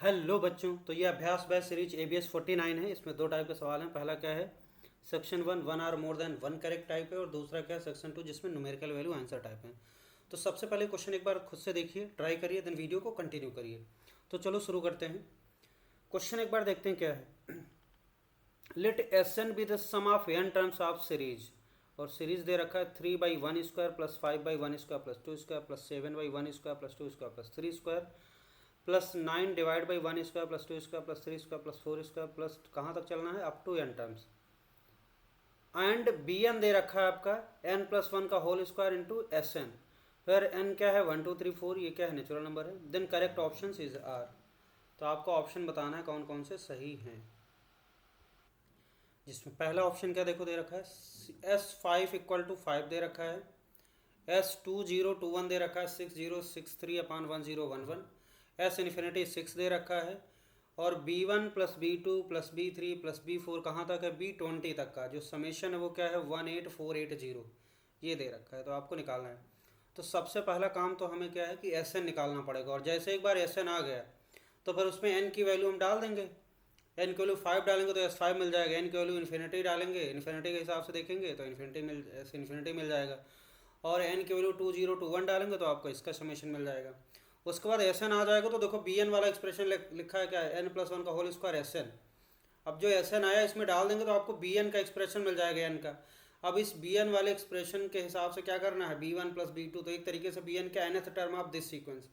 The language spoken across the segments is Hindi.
हेलो बच्चों, तो ये अभ्यास बैच सीरीज ABS 49 है। इसमें दो टाइप के सवाल हैं। पहला क्या है, section one or more than one correct type है, और दूसरा क्या है, सेक्शन 2 जिसमें न्यूमेरिकल वैल्यू आंसर टाइप है। तो सबसे पहले क्वेश्चन एक बार खुद से देखिए, ट्राई करिए, देन वीडियो को कंटिन्यू करिए। तो चलो शुरू करते हैं। क्वेश्चन एक बार देखते हैं क्या है। Let S be the sum of n terms of series, और सीरीज दे रखा है 3/1² plus 5/1² plus 2² plus 7/1² plus 2² plus 3² plus 9 divide by 1² plus 2² plus 3² plus 4² plus कहाँ तक चलना है, up to n terms. And bn दे रखा है आपका n+1 का होल स्क्वायर इंटू Sn, फिर n क्या है 1 2 3 4, ये क्या है, नेचुरल नंबर है। Then correct option is R, तो आपको ऑप्शन बताना है कौन कौन से सही हैं। जिसमें पहला ऑप्शन क्या देखो दे रखा है, S5 = 5 दे रखा है, S2021 दे रखा है 6063/1011, S इन्फिनिटी 6 दे रखा है, और B1 plus B2 plus B3 plus B4 कहाँ तक है, B20 तक का जो समेशन है वो क्या है 18480, ये दे रखा है। तो आपको निकालना है। तो सबसे पहला काम तो हमें क्या है कि Sn निकालना पड़ेगा, और जैसे एक बार Sn आ गया तो फिर उसमें n की वैल्यू हम डाल देंगे। n की वैल्यू 5 डालेंगे तो S5 मिल जाएगा, n की वैल्यू इन्फिनिटी डालेंगे, इन्फिनिटी के हिसाब से देखेंगे तो इन्फिनिटी मिल जाएगा, और n की वैल्यू 2021 डालेंगे तो आपको इसका समेशन मिल जाएगा। उसके बाद Sn आ जाएगा तो देखो bn वाला एक्सप्रेशन लिखा है क्या है, n+1 का होल स्क्वायर Sn। अब जो Sn आया इसमें डाल देंगे तो आपको bn का एक्सप्रेशन मिल जाएगा n का। अब इस bn वाले एक्सप्रेशन के हिसाब से क्या करना है, b1 प्लस b2, तो एक तरीके से bn का nth term of this sequence,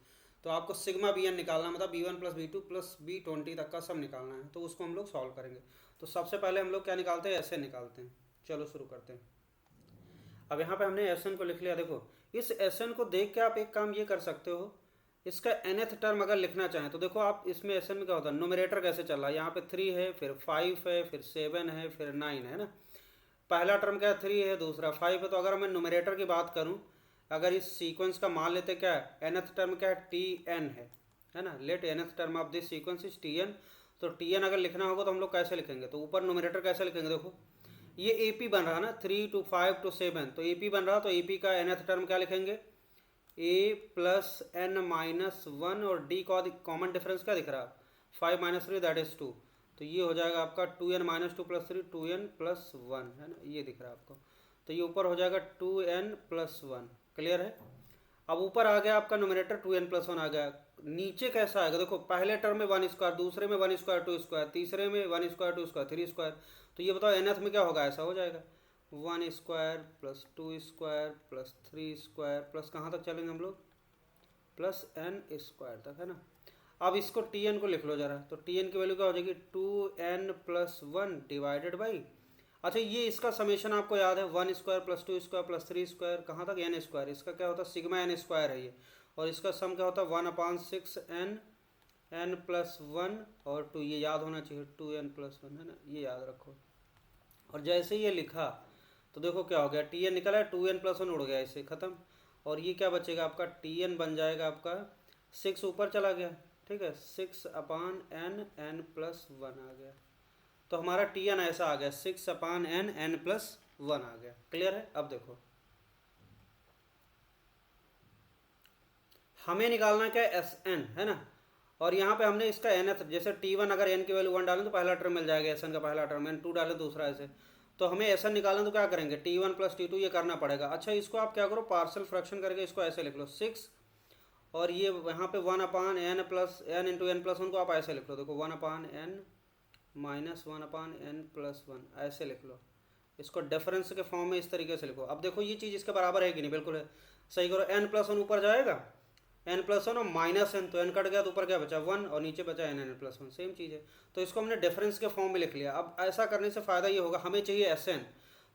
तो आपको सिग्मा bn निकालना, मतलब b1 plus b2 plus b20 तक का सब निकालना है। तो उसको हम लोग सॉल्व करेंगे। तो सबसे पहले हम लोग क्या निकालते हैं, Sn निकालते हैं। चलो शुरू करते हैं। अब यहाँ पे हमने Sn को लिख लिया। देखो इस Sn को देख के आप एक काम ये कर सकते हो, इसका nth टर्म अगर लिखना चाहें तो देखो आप इसमें Sn में क्या होता है, नोमिनेटर कैसे चल रहा है, यहाँ पे 3 है, फिर 5 है, फिर 7 है, फिर 9 है ना। पहला टर्म क्या है 3 है, दूसरा 5 है। तो अगर मैं नोमिनेटर की बात करूँ, अगर इस सीक्वेंस का मान लेते क्या है, nth टर्म क्या है Tn है ना। Let nth term of this sequence is Tn। तो Tn अगर लिखना होगा तो हम लोग कैसे लिखेंगे, तो ऊपर नोमिनेटर कैसे लिखेंगे, देखो ये AP बन रहा है ना, 3 to 5 to 7, तो AP बन रहा, तो AP का nth टर्म क्या लिखेंगे, a प्लस n-1, और d का कॉमन डिफरेंस क्या दिख रहा, 5 - 3 दैट इज 2, तो ये हो जाएगा आपका 2n - 2 + 3 2n + 1 है ना, ये दिख रहा है आपको। तो ये ऊपर हो जाएगा 2n + 1। क्लियर है। अब ऊपर आ गया आपका नोमिनेटर 2n + 1 आ गया। नीचे कैसा आएगा, देखो पहले टर्म में 1², दूसरे में 1² 2², तीसरे में 1² 2², 3²। तो ये बताओ nth में क्या होगा, ऐसा हो जाएगा 1² प्लस 2² प्लस 3² प्लस कहाँ तक चलेंगे हम लोग, प्लस n² तक है ना। अब इसको Tn को लिख लो जरा, तो Tn की वैल्यू क्या हो जाएगी 2n + 1 डिवाइडेड बाई, अच्छा ये इसका समेशन आपको याद है 1² प्लस 2² प्लस 3², कहाँ तक n², इसका क्या होता है सिग्मा n² है ये, और इसका सम क्या होता है 1/6n n+1 और 2, ये याद होना चाहिए 2n+1 है ना, ये याद रखो। और जैसे ये लिखा तो देखो क्या हो गया, Tn निकला है, 2n+1 उड़ गया, इससे ख़त्म। और ये क्या बचेगा आपका, Tn बन जाएगा आपका 6 ऊपर चला गया, ठीक है, 6/n n+1 आ गया। तो हमारा Tn ऐसा आ गया 6/n n+1 आ गया। क्लियर है। अब देखो हमें निकालना क्या है, Sn है ना, और यहाँ पे हमने इसका nth, जैसे T1 अगर n की वैल्यू 1 डालें तो पहला टर्म मिल जाएगा Sn का पहला टर्म, n2 डालें दूसरा, ऐसे। तो हमें Sn निकालना तो क्या करेंगे, T1 + T2 ये करना पड़ेगा। अच्छा इसको आप क्या करो, पार्शियल फ्रैक्शन करके इसको ऐसे लिख लो 6, और ये यहाँ पे 1/n प्लस n × n+1 को आप ऐसे लिख लो, देखो 1/n - 1/n+1 ऐसे लिख लो। इसको डिफरेंस के फॉर्म में इस तरीके से लिखो। अब देखो ये चीज़ इसके बराबर है कि नहीं, बिल्कुल है, सही करो। n+1 ऊपर जाएगा, n+1 और -n, तो n कट गया तो ऊपर क्या बचा 1, और नीचे बचा n+1, सेम चीज़ है। तो इसको हमने डिफरेंस के फॉर्म में लिख लिया। अब ऐसा करने से फ़ायदा ये होगा, हमें चाहिए Sn,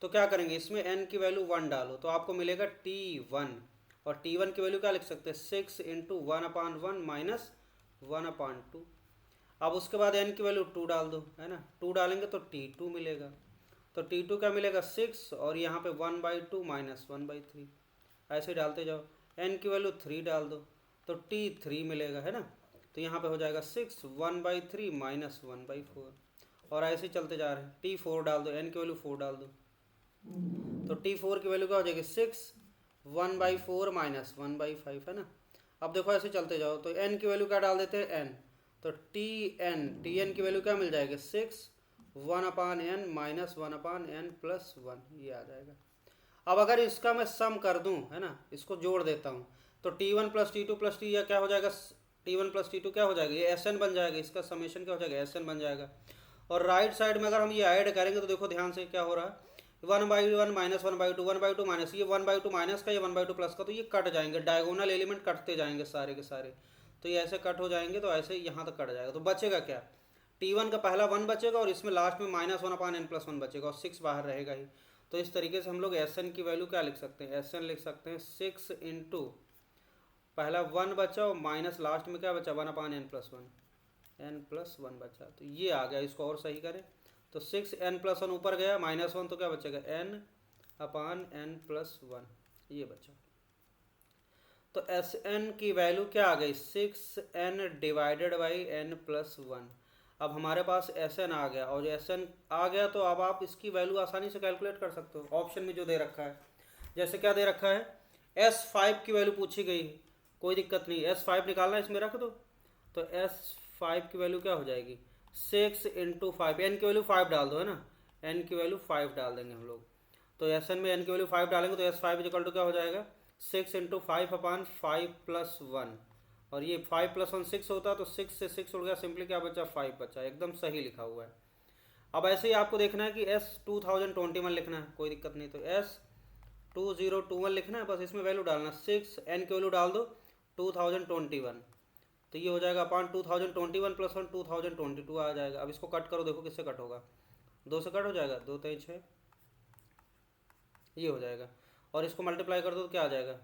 तो क्या करेंगे, इसमें n की वैल्यू 1 डालो तो आपको मिलेगा T1, और T1 की वैल्यू क्या लिख सकते हैं 6 × 1/1 - 1/2। अब उसके बाद n की वैल्यू 2 डाल दो, है ना, 2 डालेंगे तो T2 मिलेगा। तो T2 क्या मिलेगा 6, और यहाँ पे 1/2 - 1/3, ऐसे डालते जाओ। n की वैल्यू 3 डाल दो तो T3 मिलेगा, है ना। तो यहाँ पे हो जाएगा 6 1/3 - 1/4, और ऐसे चलते जा रहे हैं। T4 डाल दो, n की वैल्यू 4 डाल दो, तो T4 की वैल्यू क्या हो जाएगी 6 1/4 - 1/5 है ना। अब देखो ऐसे चलते जाओ, तो n की वैल्यू क्या डाल देते हैं n, तो टी एन की वैल्यू क्या मिल जाएगी 6 1/n माइनस 1/n प्लस 1, ये आ जाएगा। अब अगर इसका मैं सम कर दूं, है ना, इसको जोड़ देता हूं, तो T1 plus T2 plus T, या क्या हो जाएगा, T1 प्लस T2 क्या हो जाएगा, ये Sn बन जाएगा, इसका समेशन क्या हो जाएगा Sn बन जाएगा। और राइट साइड में अगर हम ये ऐड करेंगे तो देखो ध्यान से क्या हो रहा है, 1/1 माइनस 1/2 1/2 माइनस, ये 1/2 माइनस का, ये 1/2 प्लस का, तो ये कट जाएंगे, डायगोनल एलिमेंट कटते जाएंगे सारे के सारे, तो ये ऐसे कट हो जाएंगे, तो ऐसे यहाँ तक कट जाएगा। तो बचेगा क्या, T1 का पहला 1 बचेगा और इसमें लास्ट में माइनस 1/n प्लस 1 बचेगा, और 6 बाहर रहेगा ही। तो इस तरीके से हम लोग Sn की वैल्यू क्या लिख सकते हैं, Sn लिख सकते हैं 6 इंटू पहला 1 बचा और माइनस लास्ट में क्या बचा 1/n प्लस 1, n प्लस 1 बचा, तो ये आ गया। इसको और सही करें तो 6n प्लस 1 ऊपर गया, माइनस 1 तो क्या बचेगा n/n प्लस 1, ये बचा। तो Sn की वैल्यू क्या आ गई 6n divided by n plus 1। अब हमारे पास Sn आ गया, और Sn आ गया तो अब आप इसकी वैल्यू आसानी से कैलकुलेट कर सकते हो ऑप्शन में जो दे रखा है। जैसे क्या दे रखा है, S5 की वैल्यू पूछी गई, कोई दिक्कत नहीं, S5 निकालना इसमें रख दो, तो S5 की वैल्यू क्या हो जाएगी 6 इंटू 5, n की वैल्यू 5 डाल दो, है ना, n की वैल्यू 5 डाल देंगे हम लोग। तो Sn में n की वैल्यू 5 डालेंगे तो S5 इक्वल टू क्या हो जाएगा 6 इंटू 5/5 प्लस 1, और ये 5 प्लस 1 6 होता है, तो 6 से 6 उड़ गया, सिंपली क्या बचा 5 बचा, एकदम सही लिखा हुआ है। अब ऐसे ही आपको देखना है कि S2021 लिखना है, कोई दिक्कत नहीं, तो S2021 लिखना है, बस इसमें वैल्यू डालना 6, n की वैल्यू डाल दो 2021, तो ये हो जाएगा अपॉन 2021 प्लस 1 2022 आ जाएगा। अब इसको कट करो, देखो किससे कट होगा, 2 से कट हो जाएगा, 2 3 6, ये हो जाएगा। और इसको मल्टीप्लाई कर दो तो क्या आ जाएगा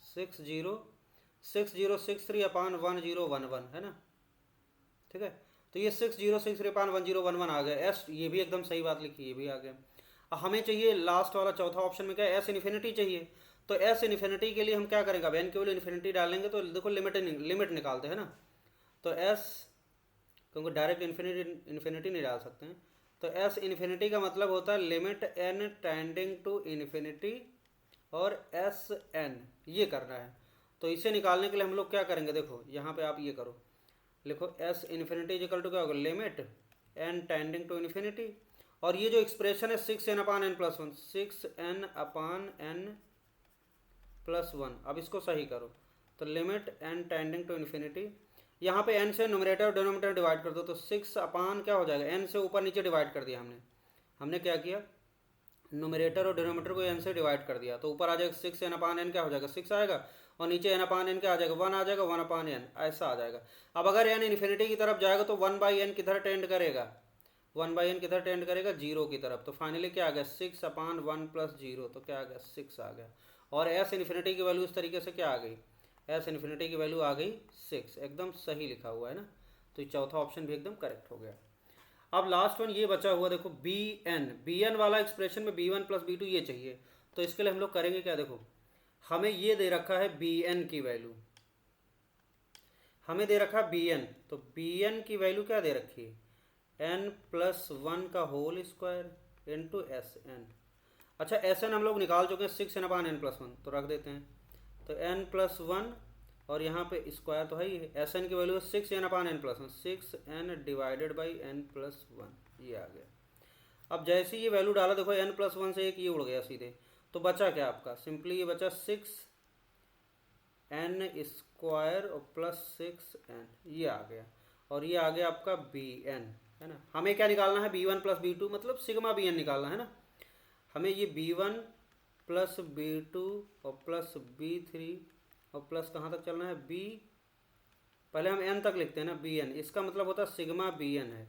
6063/1011, है ना, ठीक है। तो ये 6063/1011 आ गया। एस, ये भी एकदम सही बात लिखी, ये भी आ गया। हमें चाहिए लास्ट वाला चौथा ऑप्शन में क्या है, एस इन्फिनिटी चाहिए। तो एस इन्फिनिटी के लिए हम क्या करेंगे, अब एन के वैल्यू इन्फिनिटी डालेंगे तो देखो लिमिट निकालते हैं ना, तो एस, क्योंकि डायरेक्ट इन्फिनिटी नहीं डाल सकते हैं, तो एस इन्फिनिटी का मतलब होता है limit N tending to infinity और एस एन, ये करना है। तो इसे निकालने के लिए हम लोग क्या करेंगे, देखो यहाँ पे आप ये करो, लिखो एस इन्फिनिटी इक्वल टू क्या होगा limit N tending to infinity, और ये जो एक्सप्रेशन है 6n/n प्लस 1, 6n/n प्लस 1, अब इसको सही करो, तो limit N tending to infinity, यहाँ पे n से न्यूमरेटर और डिनोमिनेटर डिवाइड कर दो, तो 6 अपान क्या हो जाएगा, n से ऊपर नीचे डिवाइड कर दिया हमने क्या किया, न्यूमरेटर और डिनोमिनेटर को n से डिवाइड कर दिया, तो ऊपर आ जाएगा 6n/n क्या हो जाएगा 6 आएगा, और नीचे n/n क्या आ जाएगा 1 आ जाएगा, 1/n ऐसा आ जाएगा। अब अगर n इन्फिनिटी की तरफ जाएगा तो 1/n किधर टेंड करेगा, 1/n किधर टेंड करेगा 0 की तरफ, तो फाइनली क्या आ गया 6/1 प्लस 0, तो क्या आ गया 6 आ गया। और एस इन्फिनिटी की वैल्यू इस तरीके से क्या आ गई, एस इन्फिनिटी की वैल्यू आ गई 6, एकदम सही लिखा हुआ है ना, तो चौथा ऑप्शन भी एकदम करेक्ट हो गया। अब लास्ट वन ये बचा हुआ, देखो बी एन वाला एक्सप्रेशन में b1 प्लस b2 ये चाहिए, तो इसके लिए हम लोग करेंगे क्या, देखो हमें ये दे रखा है बी एन की वैल्यू, हमें दे रखा है बी एन, तो बी एन की वैल्यू क्या दे रखी है n प्लस 1 का whole square into S N. अच्छा एस एन हम लोग निकाल चुके हैं 6n/n प्लस 1, तो रख देते हैं, तो n प्लस 1 और यहाँ पे स्क्वायर तो है ही, एस एन की value 6n/n plus 1, 6n divided by n plus 1, ये आ गया। अब जैसे ये वैल्यू डाला, देखो n प्लस 1 से एक ये उड़ गया सीधे, तो बचा क्या आपका, सिंपली ये बचा 6n स्क्वायर और प्लस 6n, ये आ गया, और ये आ गया आपका bn, है ना। हमें क्या निकालना है b1 प्लस b2, मतलब सिग्मा bn निकालना है ना, हमें ये b1 प्लस b2 और प्लस b3 और प्लस कहाँ तक चलना है b, पहले हम n तक लिखते हैं ना bn, इसका मतलब होता है सिग्मा bn है,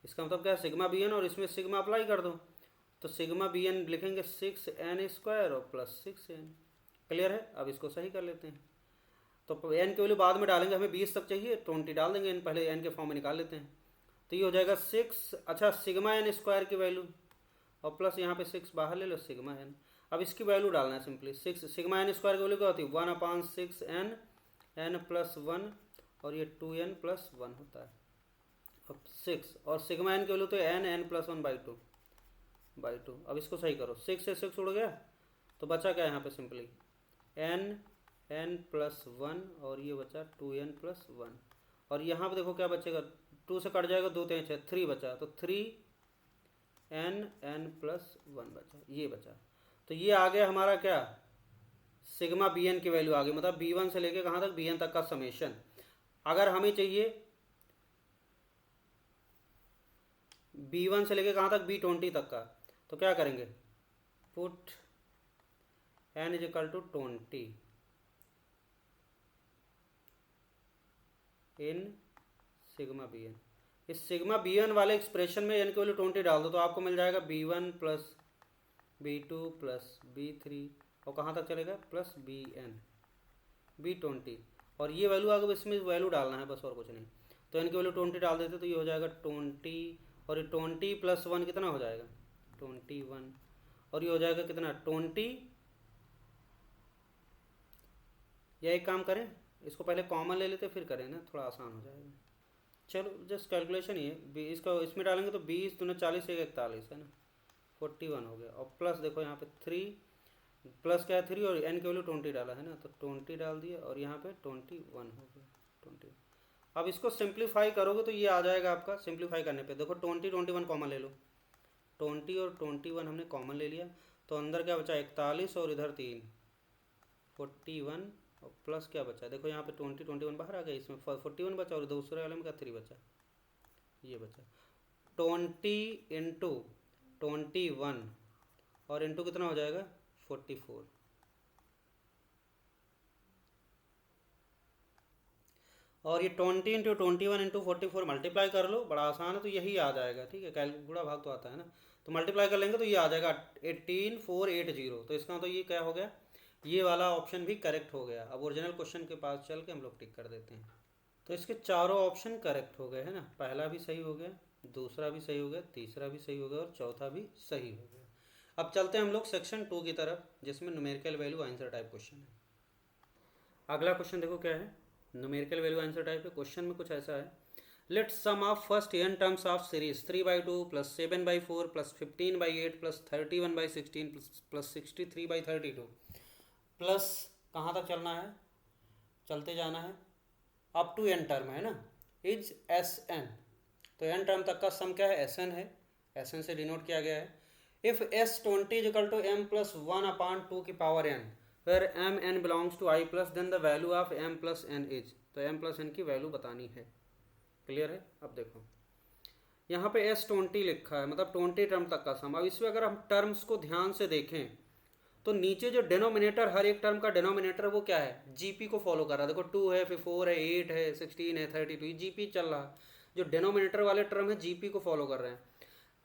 इसका मतलब क्या है सिग्मा bn, और इसमें सिग्मा अप्लाई कर दो, तो सिग्मा bn लिखेंगे 6n स्क्वायर और प्लस 6n, क्लियर है। अब इसको सही कर लेते हैं, तो n की वैल्यू बाद में डालेंगे, हमें 20 तक चाहिए, 20 डाल देंगे, n पहले n के फॉर्म में निकाल लेते हैं, तो ये हो जाएगा 6, अच्छा सिग्मा n स्क्वायर की वैल्यू और प्लस यहाँ पे 6 बाहर ले लो सिग्मा n, अब इसकी वैल्यू डालना है सिंपली 6, सिग्मा n स्क्वायर की वैल्यू क्या होती है 1/6n n प्लस 1, और ये 2n प्लस 1 होता है, अब 6, और सिग्मा n की वैल्यू तो n प्लस 1/2। अब इसको सही करो, 6 से 6 उड़ गया, तो बचा क्या यहाँ पे सिंपली n n+1 और ये बचा 2n+1 और यहाँ पे देखो क्या बचेगा, 2 से कट जाएगा, 2 3 6 3 बचा, तो 3n+1 बचा, ये बचा। तो ये आ गया हमारा क्या, सिग्मा बी एन की वैल्यू आ गई, मतलब B1 से लेके कहाँ तक, Bn तक का समेशन। अगर हमें चाहिए B1 से लेके कहाँ तक, B20 तक का, तो क्या करेंगे, put n = 20 in sigma B N. इस सिग्मा बी एन वाले एक्सप्रेशन में n की वैल्यू 20 डाल दो तो आपको मिल जाएगा B1 + B2 + B3 और कहाँ तक चलेगा, प्लस Bn B20 और ये वैल्यू आगे इसमें वैल्यू डालना है बस, और कुछ नहीं। तो n की वैल्यू 20 डाल देते तो ये हो जाएगा 20 और ये 20+1 कितना हो जाएगा, 21 और ये हो जाएगा कितना, 20। या एक काम करें, इसको पहले कॉमन ले लेते फिर करें ना, थोड़ा आसान हो जाएगा। चलो जस्ट कैलकुलेशन ही है, इसका इसमें डालेंगे तो 20 दूना 40 1 41 है ना, 41 हो गया। और प्लस देखो यहाँ पे 3 प्लस क्या है 3 और n की वैल्यू 20 डाला है ना, तो 20 डाल दिया और यहाँ पे 21 हो गया 20। अब इसको सिंप्लीफाई करोगे तो ये आ जाएगा आपका, सिंप्लीफाई करने पे देखो 20 21 कॉमन ले लो, 20 और 21 हमने कॉमन ले लिया तो अंदर क्या बचा 41 और इधर 3 41 और प्लस क्या बचा, देखो यहाँ पे 20 21 बाहर आ गया, इसमें 41 बचा और दूसरे वाले में क्या 3 बचा, ये बचा 20 इंटू 21 और इंटू कितना हो जाएगा 44 और ये 20 इंटू 21 इंटू 44 मल्टीप्लाई कर लो, बड़ा आसान है तो यही आ जाएगा, ठीक है, गुणा भाग तो आता है ना, तो मल्टीप्लाई कर लेंगे तो ये आ जाएगा 18480। तो इसका तो ये क्या हो गया, ये वाला ऑप्शन भी करेक्ट हो गया। अब ओरिजिनल क्वेश्चन के पास चल के हम लोग टिक कर देते हैं। तो इसके चारों ऑप्शन करेक्ट हो गए है ना, पहला भी सही हो गया, दूसरा भी सही हो गया, तीसरा भी सही हो गया और चौथा भी सही हो गया। अब चलते हैं हम लोग सेक्शन 2 की तरफ, जिसमें numerical value answer type question है। अगला क्वेश्चन देखो क्या है, न्यूमेरिकल वैल्यू आंसर टाइप है। क्वेश्चन में कुछ ऐसा है, let sum of first n terms of series 3/2 + 7/4 + 15/8 + 31/16 + 63/32 plus कहाँ तक चलना है, चलते जाना है अप टू n टर्म है ना, इज Sn। तो n टर्म तक का सम क्या है, Sn है, Sn से डिनोट किया गया है। इफ S20 = m+1/2 की power n where mn belongs to I plus then the value of m plus n is, तो m plus n की वैल्यू बतानी है। क्लियर है। अब देखो यहाँ पे S20 लिखा है, मतलब 20 टर्म तक का सम। अब इसमें अगर हम टर्म्स को ध्यान से देखें तो नीचे जो डिनोमिनेटर, हर एक टर्म का डिनोमिनेटर वो क्या है, जीपी को फॉलो कर रहा है। देखो 2 है, फिर 4 है, 8 है, 16 है, 32, ये जीपी चल रहा है। जो डिनोमिनेटर वाले टर्म है जीपी को फॉलो कर रहे हैं।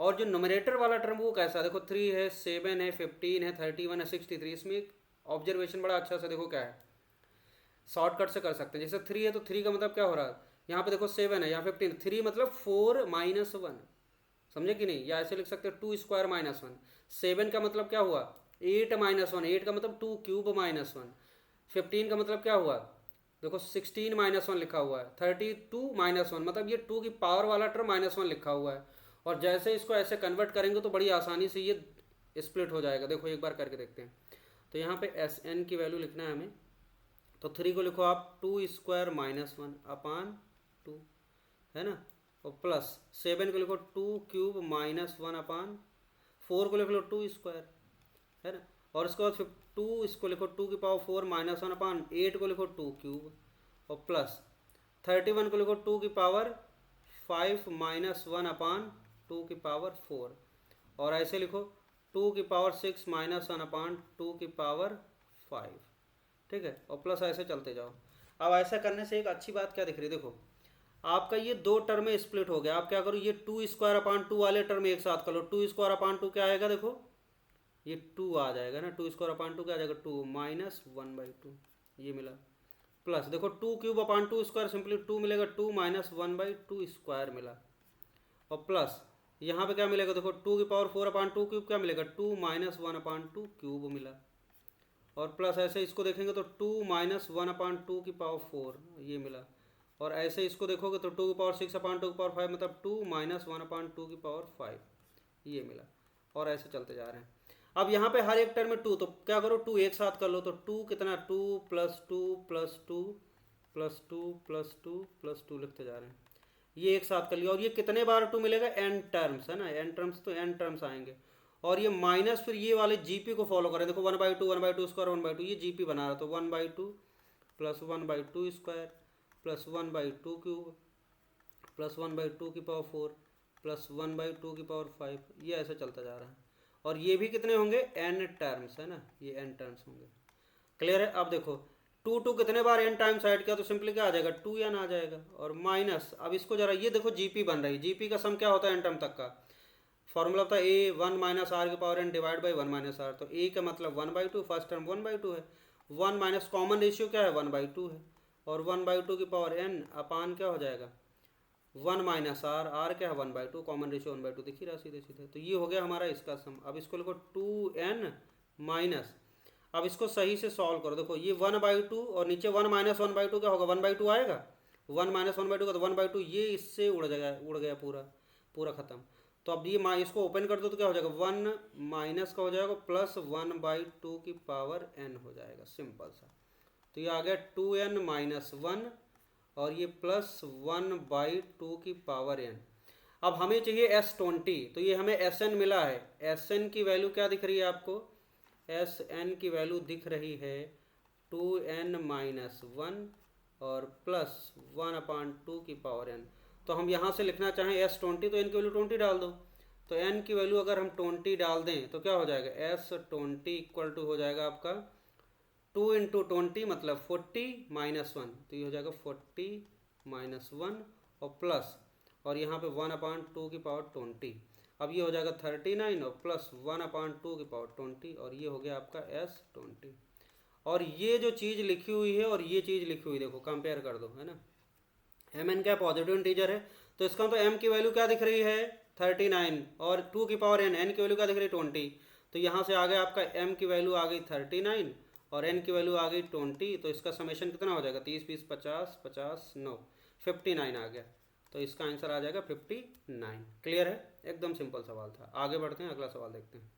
और जो नोमिनेटर वाला टर्म वो कैसा है, देखो 3 है, 7 है, 15 है, 31 है, 63। इसमें एक ऑब्जर्वेशन बड़ा अच्छा सा देखो क्या है, शॉर्टकट से कर सकते हैं। जैसे 3 है तो 3 का मतलब क्या हो रहा है, यहाँ पे देखो 7 है, यहाँ 15, 3 मतलब 4 - 1, समझे कि नहीं। या ऐसे लिख सकते हैं 2² - 1। 7 का मतलब क्या हुआ 8 - 1, 8 का मतलब 2³ - 1। 15 का मतलब क्या हुआ, देखो 16 - 1 लिखा हुआ है। 32 - 1 मतलब ये 2 की पावर वाला टर्म -1 लिखा हुआ है। और जैसे इसको ऐसे कन्वर्ट करेंगे तो बड़ी आसानी से ये स्प्लिट हो जाएगा। देखो एक बार करके देखते हैं। तो यहाँ पे Sn की वैल्यू लिखना है हमें, तो 3 को लिखो आप 2² - 1/2 है ना, और प्लस 7 को लिखो 2³ - 1/4 को लिख लो 2² है ना, और उसके बाद फिर 2 इसको लिखो 2 की पावर 4 - 1/8 को लिखो 2³ और प्लस 31 को लिखो 2 की पावर 5 - 1/2 की पावर 4 और ऐसे लिखो 2 की पावर 6 - 1/2 की पावर 5, ठीक है, और प्लस ऐसे चलते जाओ। अब ऐसा करने से एक अच्छी बात क्या दिख रही है, देखो आपका ये दो टर्म में स्प्लिट हो गया। आप क्या करो, ये 2² वाले टर्म एक साथ कर लो। 2² क्या आएगा, देखो ये 2 आ जाएगा ना, 2² क्या आ जाएगा 2 - 1/2 ये मिला, प्लस देखो 2³ सिंपली 2 मिलेगा, 2 - 1/2 मिला, और प्लस यहाँ पे क्या मिलेगा, देखो 2 की पावर 4/2³ क्या मिलेगा 2 - 1/2³ मिला, और प्लस ऐसे इसको देखेंगे तो 2 - 1/2 की पावर 4 ये मिला, और ऐसे इसको देखोगे तो 2 की पावर 6/2 की पावर 5 मतलब 2 - 1/2 की पावर 5 ये मिला, और ऐसे चलते जा रहे हैं। अब यहाँ पे हर एक टर्म में टू, तो क्या करो टू एक साथ कर लो, तो टू कितना, two plus two plus two plus two plus two plus two लिखते जा रहे हैं, ये एक साथ कर लिया। और ये कितने बार टू मिलेगा, एन टर्म्स है ना, एन टर्म्स, तो एन टर्म्स आएंगे। और ये माइनस फिर ये वाले जीपी को फॉलो करें, देखो 1/2 स्क्वायर 1/2, ये जीपी बना रहा, तो 1/2 plus 1/2 square plus 1/2 cube plus 1/2 की पावर 4 प्लस 1/2 की पावर 5, ये ऐसे चलता जा रहा है। और ये भी कितने होंगे, एन टर्म्स है ना, ये एन टर्म्स होंगे। क्लियर है। अब देखो टू टू कितने बार एन टाइम्स ऐड किया तो सिंपली क्या आ जाएगा, 2n आ जाएगा। और माइनस, अब इसको जरा ये देखो जीपी बन रही है, जीपी का सम क्या होता है एन टर्म तक का, फॉर्मूला होता है ए 1 माइनस आर की power N divide by 1 minus R. तो ए का मतलब 1/2, फर्स्ट टर्म 1/2 है, 1 माइनस कॉमन रेशियो क्या है 1/2 है, और 1/2 की पावर एन अपान क्या हो जाएगा 1 माइनस आर, आर क्या है 1/2, कॉमन रेशियो 1/2, दिख ही रहा सीधे सीधे। तो ये हो गया हमारा इसका सम। अब इसको लिखो 2n माइनस, अब इसको सही से सॉल्व करो, देखो ये 1/2 और नीचे 1 माइनस 1/2 क्या होगा 1/2 आएगा, 1 माइनस 1/2 का तो 1/2, ये इससे उड़ गया पूरा पूरा खत्म। तो अब ये इसको ओपन कर दो तो क्या हो जाएगा 1 माइनस का हो जाएगा प्लस 1/2 की पावर n हो जाएगा, सिंपल सा। तो ये आ गया 2n माइनस 1 और ये प्लस 1/2 की पावर n। अब हमें चाहिए S20, तो ये हमें Sn मिला है, Sn की वैल्यू क्या दिख रही है आपको, Sn की वैल्यू दिख रही है 2n माइनस 1 और प्लस 1/2 की पावर n। तो हम यहाँ से लिखना चाहें S20, तो n की वैल्यू 20 डाल दो, तो n की वैल्यू अगर हम 20 डाल दें तो क्या हो जाएगा S20 इक्वल टू हो जाएगा आपका 2 × 20 मतलब 40 माइनस 1, तो ये हो जाएगा 40 माइनस 1 और प्लस, और यहाँ पे 1/2 की पावर 20, अब ये हो जाएगा 39 और प्लस 1/2 की पावर 20, और ये हो गया आपका S20। और ये जो चीज़ लिखी हुई है और ये चीज़ लिखी हुई देखो कंपेयर कर दो, है ना, mn क्या पॉजिटिव इंटीजर है, तो इसका तो m की वैल्यू क्या दिख रही है 39 और 2 की पावर n की वैल्यू क्या दिख रही है 20, तो यहाँ से आ गया आपका m की वैल्यू आ गई 39 और n की वैल्यू आ गई 20, तो इसका समेशन कितना हो जाएगा 30 20 50 50 9 59 आ गया, तो इसका आंसर आ जाएगा 59। क्लियर है, एकदम सिंपल सवाल था। आगे बढ़ते हैं, अगला सवाल देखते हैं।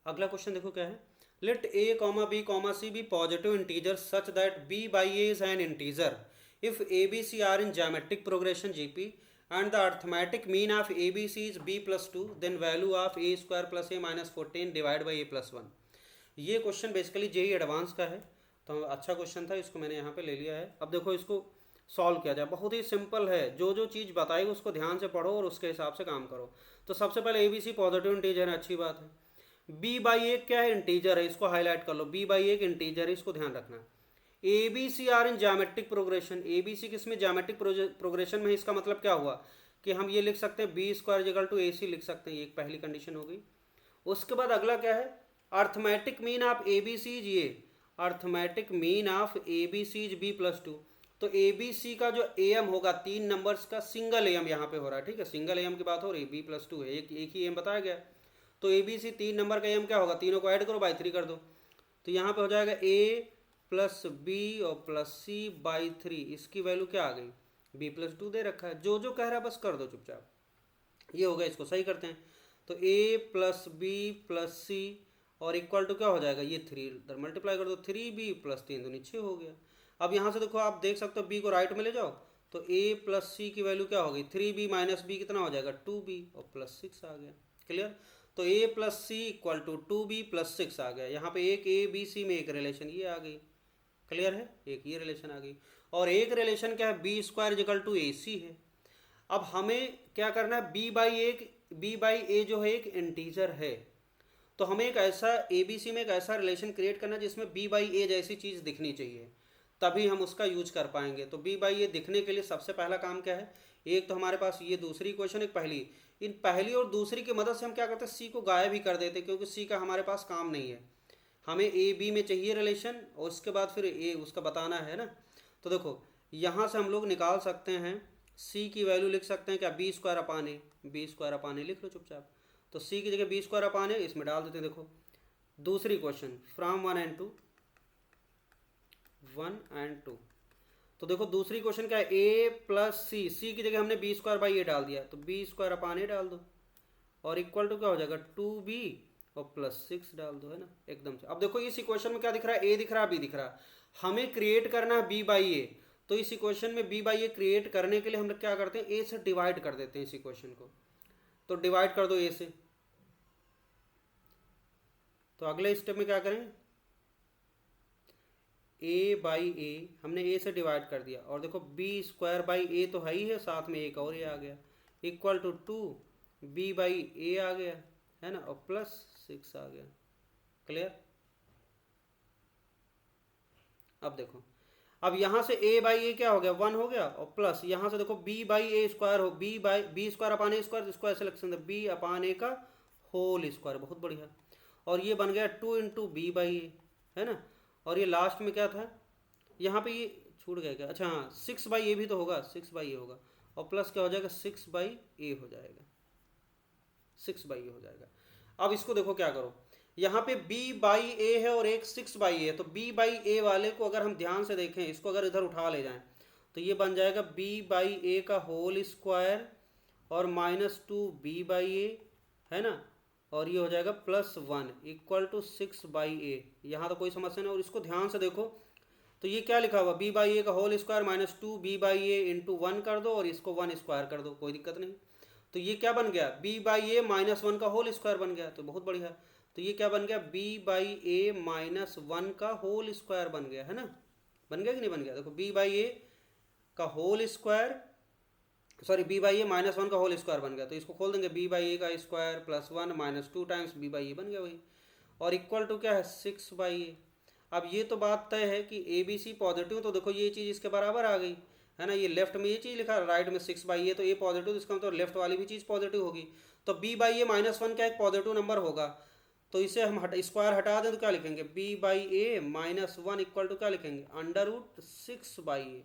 अगला क्वेश्चन देखो क्या है, late a, b, c be positive integers such that b by a is an integer if a, b, c are in geometric progression gp and the arithmetic mean of a, b, c is b plus 2, then value of a square plus a minus 14 divided by a plus 1। ये क्वेश्चन बेसिकली जेई एडवांस का है, तो अच्छा क्वेश्चन था, इसको मैंने यहाँ पे ले लिया है। अब देखो इसको सॉल्व किया जाए, बहुत ही सिंपल है, जो जो चीज़ बताएगी उसको ध्यान से पढ़ो और उसके हिसाब से काम करो। तो सबसे पहले ABC पॉजिटिव इंटीजर है, अच्छी बात है। b/1 क्या है, इंटीजर है, इसको हाईलाइट कर लो, b/1 इंटीजर है, इसको ध्यान रखना। ABC are in geometric progression, ABC किसमें ज्योमेट्रिक प्रोग्रेशन में, इसका मतलब क्या हुआ कि हम ये लिख सकते हैं b² = AC लिख सकते हैं, ये एक पहली कंडीशन हो गई। उसके बाद अगला क्या है, arithmetic mean of ABC is ये, arithmetic mean of ABC is b + 2, तो ABC का जो AM होगा 3 नंबर्स का सिंगल AM यहाँ पे हो रहा है, ठीक है, सिंगल AM की बात हो रही है, b + 2 है, एक ही AM बताया गया, तो ABC 3 नंबर का AM क्या होगा, तीनों को ऐड करो बाई 3 कर दो, तो यहाँ पे हो जाएगा A + B और +C बाई 3, इसकी वैल्यू क्या आ गई b + 2 दे रखा है, जो जो कह रहा है बस कर दो चुपचाप, ये हो गया, इसको सही करते हैं। तो A + B + C और इक्वल टू क्या हो जाएगा, ये 3 इधर मल्टीप्लाई कर दो, 3B + 3 दूनी 6 हो गया। अब यहाँ से देखो आप देख सकते हो B को राइट में ले जाओ, तो A + C की वैल्यू क्या हो गई 3B - B कितना हो जाएगा 2B और +6 आ गया। क्लियर, तो A + C = 2B + 6 आ गया। यहाँ पे एक ABC में एक रिलेशन ये आ गई, क्लियर है, एक ये रिलेशन आ गई, और एक रिलेशन क्या है b² = AC है। अब हमें क्या करना है, b/a जो है एक इंटीजर है, तो हमें एक ऐसा ABC में एक ऐसा रिलेशन क्रिएट करना जिसमें b/a जैसी चीज़ दिखनी चाहिए, तभी हम उसका यूज कर पाएंगे। तो b/a दिखने के लिए सबसे पहला काम क्या है, एक तो हमारे पास ये दूसरी इक्वेशन, एक पहली, इन पहली और दूसरी की मदद से हम क्या करते हैं, c को गायब ही कर देते, क्योंकि c का हमारे पास काम नहीं है, हमें AB में चाहिए रिलेशन और उसके बाद फिर A उसका बताना है ना। तो देखो यहाँ से हम लोग निकाल सकते हैं, C की वैल्यू लिख सकते हैं क्या, b² / a लिख लो चुपचाप, तो C की जगह b² / a इसमें डाल देते हैं। देखो दूसरी क्वेश्चन फ्रॉम 1 and 2, तो देखो दूसरी क्वेश्चन क्या है, A + C की जगह हमने b² / a डाल दिया, तो b² / a डाल दो और इक्वल टू क्या हो जाएगा 2B और +6 डाल दो, है ना, एकदम से। अब देखो इस इक्वेशन में क्या दिख रहा है, ए दिख रहा है, बी दिख रहा है। हमें क्रिएट करना है बी बाई ए, तो इस इक्वेशन में बी बाई ए क्रिएट करने के लिए हम लोग क्या करते हैं, ए से डिवाइड कर देते हैं इस इक्वेशन को। तो डिवाइड कर दो ए से। तो अगले स्टेप में क्या करें, ए बाई ए, हमने ए से डिवाइड कर दिया, और देखो बी स्क्वायर बाई ए तो है ही है, साथ में एक और ए आ गया, इक्वल टू 2 बी बाई ए आ गया, है ना, और +6 आ गया। क्लियर। अब देखो, अब यहाँ से a बाई ए क्या हो गया, 1 हो गया, और प्लस यहाँ से देखो b बाई ए स्क्वायर हो, बी स्क्वायर अपान ए स्क्वायर, इसको ऐसे लिख सकते हैं b अपान ए का होल स्क्वायर, बहुत बढ़िया। और ये बन गया 2 इंटू बी बाई ए, है ना। और ये लास्ट में क्या था, यहाँ पे ये छूट गया क्या, अच्छा हाँ, 6 बाई ए भी तो होगा, 6 बाई ए होगा, और प्लस क्या हो जाएगा, 6 बाई ए हो जाएगा, 6 बाई ए हो जाएगा। अब इसको देखो क्या करो, यहाँ पे b बाई ए है और एक 6 बाई ए है, तो b बाई ए वाले को अगर हम ध्यान से देखें, इसको अगर इधर उठा ले जाएं, तो ये बन जाएगा b बाई ए का होल स्क्वायर और -2 b बाई ए, है ना, और ये हो जाएगा +1 इक्वल टू 6 बाई ए। यहाँ तो कोई समस्या नहीं। और इसको ध्यान से देखो, तो ये क्या लिखा हुआ, b बाई ए का whole square -2 b by A into 1 कर दो, और इसको 1 स्क्वायर कर दो, कोई दिक्कत नहीं। तो ये क्या बन गया, b बाई ए -1 का होल स्क्वायर बन गया, तो बहुत बढ़िया। तो ये क्या बन गया, b बाई ए -1 का होल स्क्वायर बन गया, है ना, बन गया कि नहीं बन गया। देखो b बाई ए का whole square, sorry b by A -1 का होल स्क्वायर बन गया, तो इसको खोल देंगे, b बाई ए का स्क्वायर +1 -2 टाइम्स b बाई ए बन गया वही, और इक्वल टू क्या है, 6 बाई ए। अब ये तो बात तय है कि ए बी सी पॉजिटिव, तो देखो ये चीज़ इसके बराबर आ गई, है ना। ये लेफ्ट में ये चीज़ लिखा है, राइट में 6 बाई ए, तो ए पॉजिटिव, इसका मतलब लेफ्ट वाली भी चीज़ पॉजिटिव होगी। तो b बाई ए -1 क्या एक पॉजिटिव नंबर होगा, तो इसे हम स्क्वायर हटा दें तो क्या लिखेंगे, b by A -1 equal to क्या लिखेंगे, √6 बाई ए।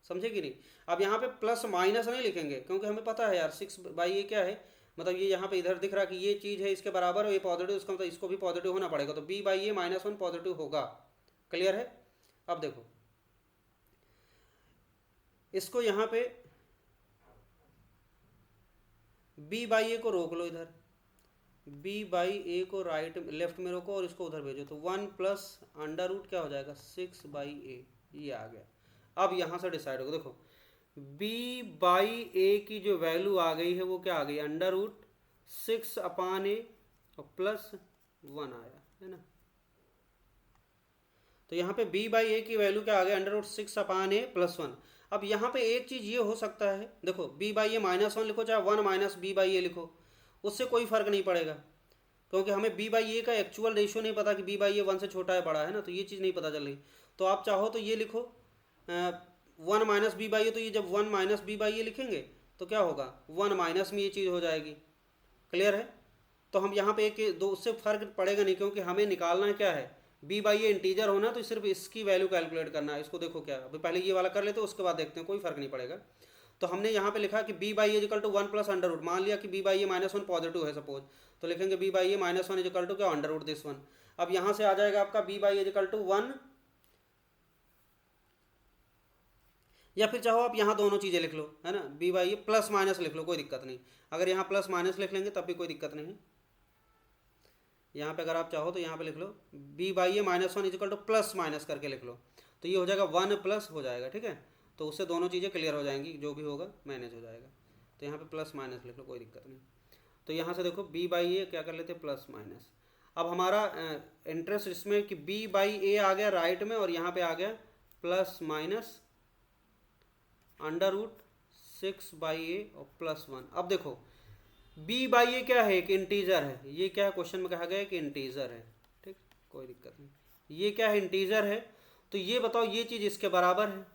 समझे कि नहीं। अब यहाँ पे प्लस माइनस नहीं लिखेंगे, क्योंकि हमें पता है यार 6 बाई ए क्या है, मतलब ये यहाँ पे इधर दिख रहा कि ये चीज़ है इसके बराबर, और ये पॉजिटिव, इसका मतलब इसको भी पॉजिटिव होना पड़ेगा, तो b बाई ए -1 पॉजिटिव होगा। क्लियर है। अब देखो इसको यहाँ पे b बाई ए को रोक लो, इधर b बाई ए को राइट लेफ्ट में रोको, और इसको उधर भेजो, तो 1 प्लस √ क्या हो जाएगा, 6 बाई ए, ये आ गया। अब यहाँ से डिसाइड होगा, देखो b बाई ए की जो वैल्यू आ गई है वो क्या आ गई, √6 अपान ए और +1 आया, है ना। तो यहाँ पे b बाई ए की वैल्यू क्या आ गई, √6 अपान ए +1। अब यहाँ पे एक चीज़ ये हो सकता है, देखो b बाई ए -1 लिखो, चाहे 1 माइनस b बाई ए लिखो, उससे कोई फ़र्क नहीं पड़ेगा, क्योंकि हमें b बाई ए का एक्चुअल रेशियो नहीं पता कि b बाई ए 1 से छोटा है बड़ा है ना, तो ये चीज़ नहीं पता चल रही। तो आप चाहो तो ये लिखो 1 माइनस b बाई ए, तो ये जब 1 माइनस b बाई ए लिखेंगे तो क्या होगा, 1 माइनस में ये चीज़ हो जाएगी। क्लियर है। तो हम यहाँ पे एक दो, उससे फ़र्क पड़ेगा नहीं, क्योंकि हमें निकालना है क्या है, b बाई ए इंटीजर होना, तो सिर्फ इसकी वैल्यू कैलकुलेट करना है। इसको देखो क्या, अभी पहले ये वाला कर लेते हैं, उसके बाद देखते हैं, कोई फ़र्क नहीं पड़ेगा। तो हमने यहाँ पे लिखा कि b by A equal to 1 plus √, मान लिया कि b बाई ए -1 पॉजिटिव है सपोज, तो लिखेंगे b by A -1 equal to क्या, √1। अब यहाँ से आ जाएगा आपका b by A equal to 1, या फिर चाहो आप यहाँ दोनों चीज़ें लिख लो, है ना, b by A plus minus लिख लो, कोई दिक्कत नहीं। अगर यहाँ प्लस माइनस लिख लेंगे तब भी कोई दिक्कत नहीं है। यहाँ पे अगर आप चाहो तो यहाँ पे लिख लो b by A -1 equal two plus minus करके लिख लो, तो ये हो जाएगा 1 प्लस हो जाएगा, ठीक है। तो उससे दोनों चीज़ें क्लियर हो जाएंगी, जो भी होगा मैनेज हो जाएगा। तो यहाँ पे प्लस माइनस लिख लो, कोई दिक्कत नहीं। तो यहाँ से देखो b बाई ए क्या कर लेते हैं, प्लस माइनस। अब हमारा इंटरेस्ट इसमें कि b बाई ए आ गया राइट में, और यहाँ पे आ गया प्लस माइनस √6 बाई ए और +1। अब देखो b बाई ए क्या है, एक इंटीजर है, ये क्या है, क्वेश्चन में कहा गया है कि इंटीजर है, ठीक, कोई दिक्कत नहीं। ये क्या है, इंटीजर है, तो ये बताओ ये चीज़ इसके बराबर है,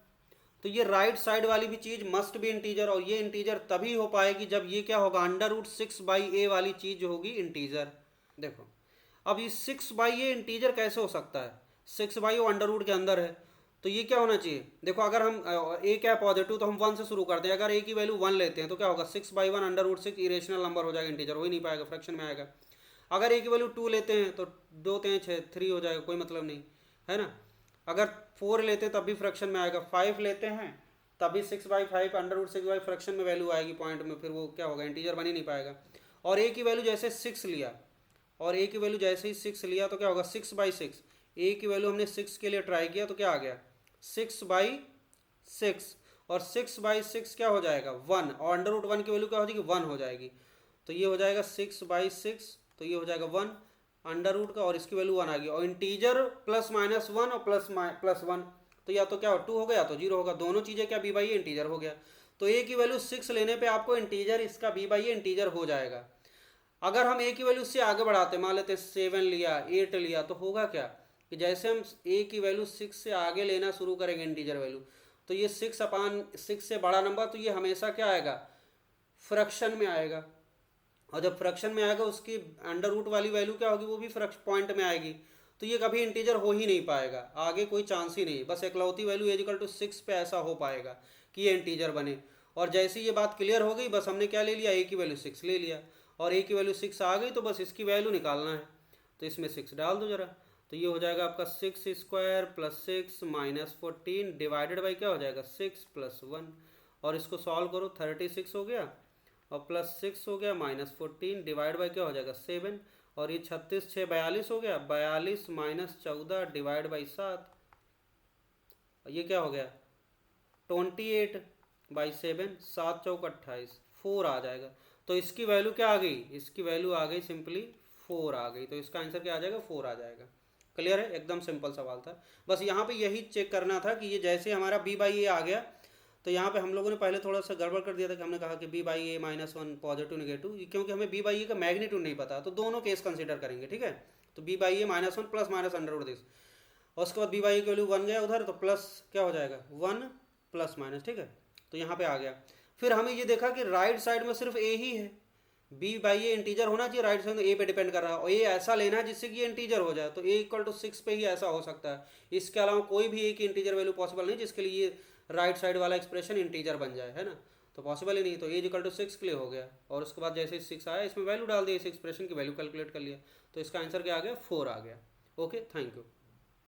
तो ये राइट साइड वाली भी चीज़ मस्ट भी इंटीजर, और ये इंटीजर तभी हो पाएगी जब ये क्या होगा, √6 बाई ए वाली चीज़ जो होगी इंटीजर। देखो अब ये 6 बाई ए इंटीजर कैसे हो सकता है, 6 बाई ओ √ के अंदर है, तो ये क्या होना चाहिए। देखो अगर हम a क्या है पॉजिटिव, तो हम 1 से शुरू करते हैं, अगर a की वैल्यू 1 लेते हैं तो क्या होगा, 6 बाई 1 √6 इरेशनल नंबर हो जाएगा, इंटीजर हो ही नहीं पाएगा, फ्रैक्शन में आएगा। अगर a की वैल्यू 2 लेते हैं तो 2 3 6 3 हो जाएगा, कोई मतलब नहीं, है ना। अगर 4 लेते हैं तब भी फ्रैक्शन में आएगा, 5 लेते हैं तब भी 6 बाई 5 √6 बाई फ्रैक्शन में वैल्यू आएगी पॉइंट में, फिर वो क्या होगा, इंटीजर बन ही नहीं पाएगा। और a की वैल्यू जैसे 6 लिया और ए की वैल्यू जैसे ही 6 लिया तो क्या होगा 6/6। ए की वैल्यू हमने 6 के लिए ट्राई किया तो क्या आ गया 6/6, और 6/6 क्या हो जाएगा 1, और √1 की वैल्यू क्या हो जाएगी 1 हो जाएगी। तो ये हो जाएगा 6/6, तो ये हो जाएगा 1 अंडर रूट का, और इसकी वैल्यू 1 आ गई। और इंटीजर +-1 और +1, तो या तो क्या हो 2 होगा या तो 0 होगा, दोनों चीज़ें क्या b/a इंटीजर हो गया। तो a की वैल्यू 6 लेने पे आपको इंटीजर इसका b/a इंटीजर हो जाएगा। अगर हम a की वैल्यू उससे आगे बढ़ाते, मान लेते 7 लिया 8 लिया, तो होगा क्या कि जैसे हम a की वैल्यू 6 से आगे लेना शुरू करेंगे इंटीजर वैल्यू, तो ये 6/6 से बड़ा नंबर तो ये हमेशा क्या आएगा फ्रैक्शन में आएगा, और जब फ्रैक्शन में आएगा उसकी अंडर रूट वाली वैल्यू क्या होगी वो भी फ्रैक्शन पॉइंट में आएगी, तो ये कभी इंटीजर हो ही नहीं पाएगा, आगे कोई चांस ही नहीं। बस एकलौती वैल्यू =6 पे ऐसा हो पाएगा कि ये इंटीजर बने। और जैसी ये बात क्लियर हो गई, बस हमने क्या ले लिया, a की वैल्यू 6 ले लिया, और a की वैल्यू 6 आ गई तो बस इसकी वैल्यू निकालना है, तो इसमें 6 डाल दो जरा। तो ये हो जाएगा आपका 6² + 6 - 14 डिवाइडेड बाई क्या हो जाएगा 6 + 1, और इसको सॉल्व करो 36 हो गया, और +6 हो गया -14 डिवाइड बाई क्या हो जाएगा 7, और ये 36 6 42 हो गया, 42 - 14 डिवाइड बाई 7, ये क्या हो गया 28/7, 7 चौक 28, 4 आ जाएगा। तो इसकी वैल्यू क्या आ गई, इसकी वैल्यू आ गई सिंपली 4 आ गई, तो इसका आंसर क्या आ जाएगा 4 आ जाएगा। क्लियर है, एकदम सिंपल सवाल था। बस यहाँ पे यही चेक करना था कि ये जैसे हमारा b/a आ गया, तो यहाँ पे हम लोगों ने पहले थोड़ा सा गड़बड़ कर दिया था कि हमने कहा कि b/a -1 पॉजिटिव नेगेटिव, क्योंकि हमें b/a का मैग्नीट्यूड नहीं पता, तो दोनों केस कंसीडर करेंगे, ठीक है। तो b/a -1 ± अंडर रूट, और उसके बाद b/a की वैल्यू 1 गया उधर, तो प्लस क्या हो जाएगा 1 +-, ठीक है। तो यहाँ पे आ गया। फिर हमें ये देखा कि राइट साइड में सिर्फ a ही है, b/a इंटीजर होना चाहिए, राइट साइड में a पे डिपेंड कर रहा है, और a ऐसा लेना है जिससे कि ये इंटीजर हो जाए, तो a = 6 पे ही ऐसा हो सकता है। इसके अलावा कोई भी a की इंटीजर वैल्यू पॉसिबल नहीं जिसके लिए ये राइट साइड वाला एक्सप्रेशन इंटीजर बन जाए, है ना, तो पॉसिबल ही नहीं। तो a = 6 के लिए हो गया, और उसके बाद जैसे 6 आया इसमें वैल्यू डाल दी, इस एक्सप्रेशन की वैल्यू कैलकुलेट कर लिया, तो इसका आंसर क्या आ गया 4 आ गया। Okay, thank you.